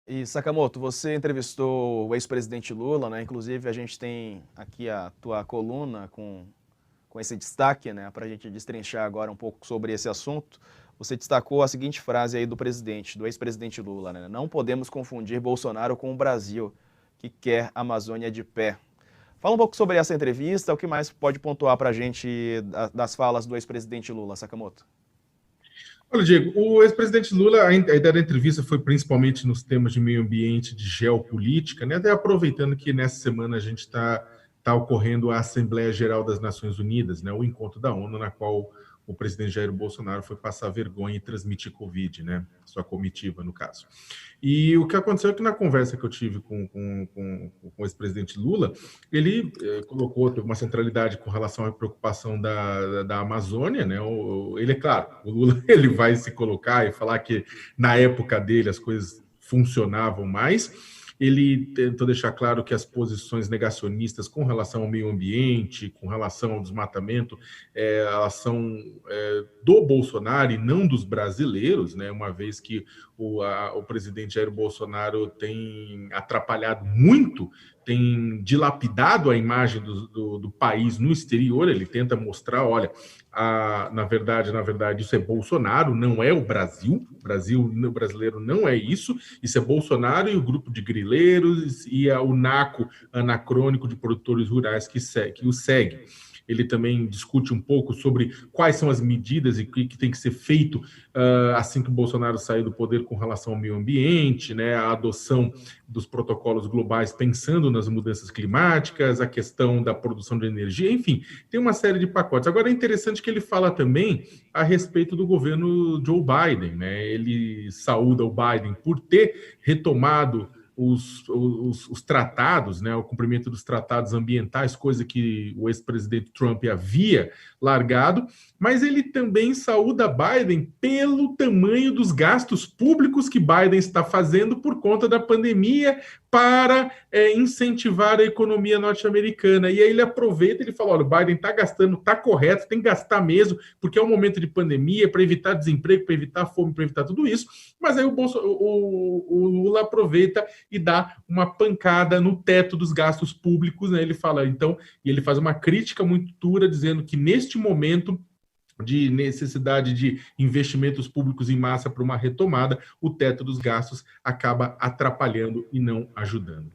E Sakamoto, você entrevistou o ex-presidente Lula, né? Inclusive, a gente tem aqui a tua coluna com esse destaque, né? Para a gente destrinchar agora um pouco sobre esse assunto. Você destacou a seguinte frase aí do presidente, do ex-presidente Lula, né? Não podemos confundir Bolsonaro com o Brasil, que quer a Amazônia de pé. Fala um pouco sobre essa entrevista, o que mais pode pontuar para a gente das falas do ex-presidente Lula, Sakamoto? Olha, Diego, o ex-presidente Lula, a ideia da entrevista foi principalmente nos temas de meio ambiente, de geopolítica, né? Até aproveitando que nessa semana a gente está ocorrendo a Assembleia Geral das Nações Unidas, né? O encontro da ONU, na qual o presidente Jair Bolsonaro foi passar vergonha e transmitir Covid, né? Sua comitiva, no caso. E o que aconteceu é que na conversa que eu tive com o ex-presidente Lula, ele colocou, teve uma centralidade com relação à preocupação da Amazônia, né? Ele é claro, o Lula ele vai se colocar e falar que na época dele as coisas funcionavam mais. Ele tentou deixar claro que as posições negacionistas com relação ao meio ambiente, com relação ao desmatamento, elas são do Bolsonaro e não dos brasileiros, né? Uma vez que o presidente Jair Bolsonaro tem atrapalhado muito, tem dilapidado a imagem do país no exterior. Ele tenta mostrar, olha, na verdade, isso é Bolsonaro, não é o Brasil. O brasileiro não é isso. Isso é Bolsonaro e o grupo de grileiros e o NACO anacrônico de produtores rurais que o segue. Ele também discute um pouco sobre quais são as medidas e o que tem que ser feito assim que o Bolsonaro sair do poder com relação ao meio ambiente, né, a adoção dos protocolos globais pensando nas mudanças climáticas, a questão da produção de energia, enfim, tem uma série de pacotes. Agora é interessante que ele fala também a respeito do governo Joe Biden, né? Ele saúda o Biden por ter retomado os tratados, né, o cumprimento dos tratados ambientais, coisa que o ex-presidente Trump havia largado, mas ele também saúda Biden pelo tamanho dos gastos públicos que Biden está fazendo por conta da pandemia para incentivar a economia norte-americana. E aí ele aproveita, ele fala, olha, o Biden está gastando, está correto, tem que gastar mesmo, porque é um momento de pandemia, para evitar desemprego, para evitar fome, para evitar tudo isso, mas aí o Lula aproveita e dá uma pancada no teto dos gastos públicos, né? Ele fala, então, e ele faz uma crítica muito dura, dizendo que neste momento de necessidade de investimentos públicos em massa para uma retomada, o teto dos gastos acaba atrapalhando e não ajudando.